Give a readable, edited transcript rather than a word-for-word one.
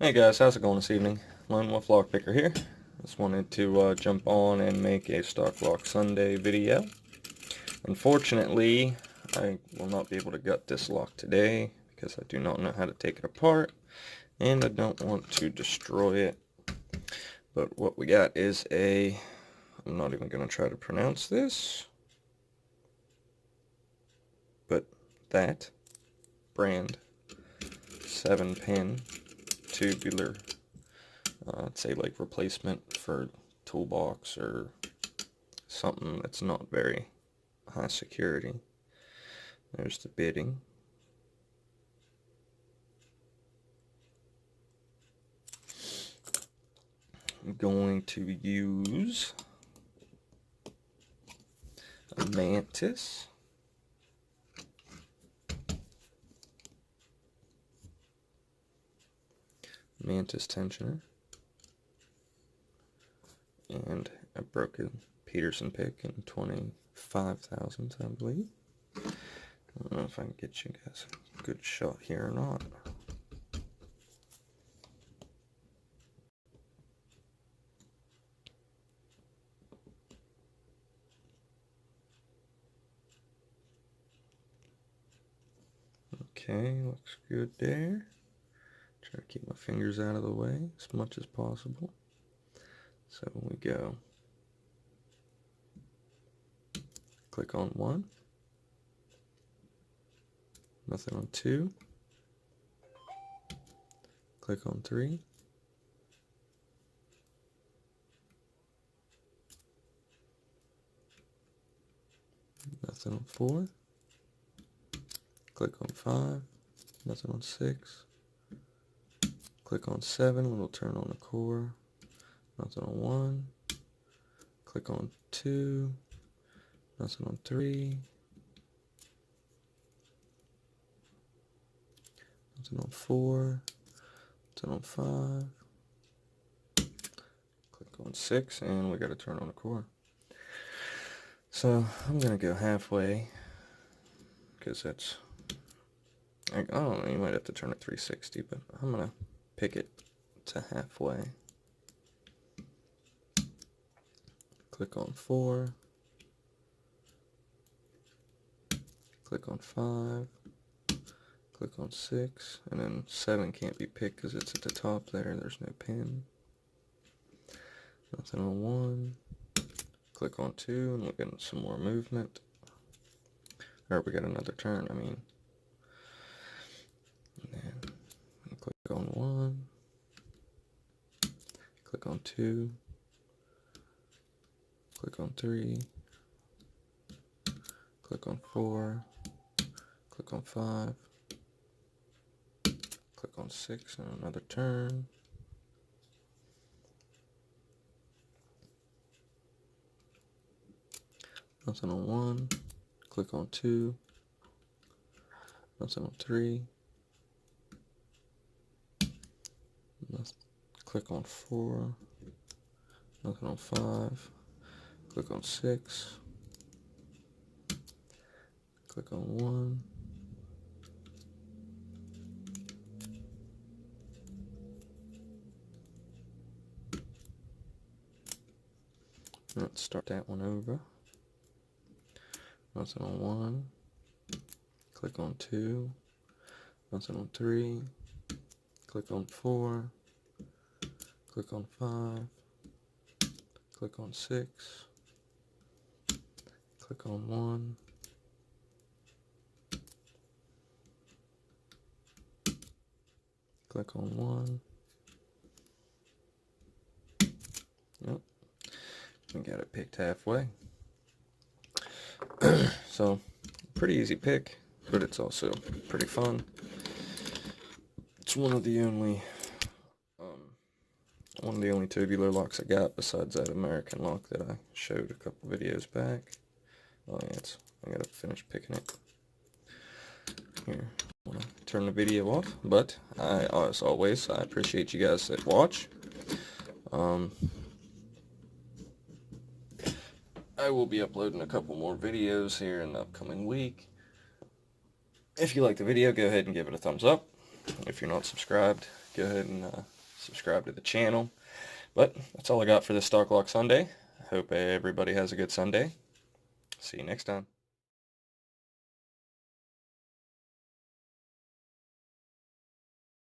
Hey guys, how's it going this evening? Lone Wolf Lockpicker here. Just wanted to jump on and make a Stock Lock Sunday video. Unfortunately, I will not be able to gut this lock today because I do not know how to take it apart and I don't want to destroy it. But what we got is I'm not even going to try to pronounce this, but that brand 7-pin tubular, I'd say like replacement for toolbox or something that's not very high security. There's the bitting. I'm going to use a Mantis. Mantis tensioner and a broken Peterson pick in 25 thousandths, I believe. I don't know if I can get you guys a good shot here or not. Okay, looks good there. Try to keep my fingers out of the way as much as possible. So we go. Click on 1. Nothing on 2. Click on 3. Nothing on 4. Click on 5. Nothing on 6. Click on 7, it'll turn on the core. Nothing on 1. Click on 2. Nothing on 3. Nothing on 4. Nothing on 5. Click on 6, and we gotta turn on the core. So I'm gonna go halfway, because that's, I don't know, you might have to turn it 360, but I'm gonna pick it to halfway. Click on 4. Click on 5. Click on 6. And then 7 can't be picked because it's at the top there. There's no pin. Nothing on 1. Click on 2 and we're getting some more movement. Or we got another turn, I mean. And then click on 1. Click on 2. Click on 3. Click on 4. Click on 5. Click on 6 and another turn. Nothing on 1. Click on 2. Nothing on 3. Click on 4. Nothing on 5. Click on 6. Click on 1. Let's start that one over. Nothing on 1. Click on 2. Nothing on 3. Click on 4. Click on 5. Click on 6. Click on 1. Click on 1. Yep. We got it picked halfway. So, pretty easy pick, but it's also pretty fun. It's one of the only tubular locks I got besides that American lock that I showed a couple videos back. Oh yeah, I gotta finish picking it. Here, I wanna turn the video off, but as always, I appreciate you guys that watch. I will be uploading a couple more videos here in the upcoming week. If you like the video, go ahead and give it a thumbs up. If you're not subscribed, go ahead and subscribe to the channel. But that's all I got for this Stock Lock Sunday. I hope everybody has a good Sunday. See you next time.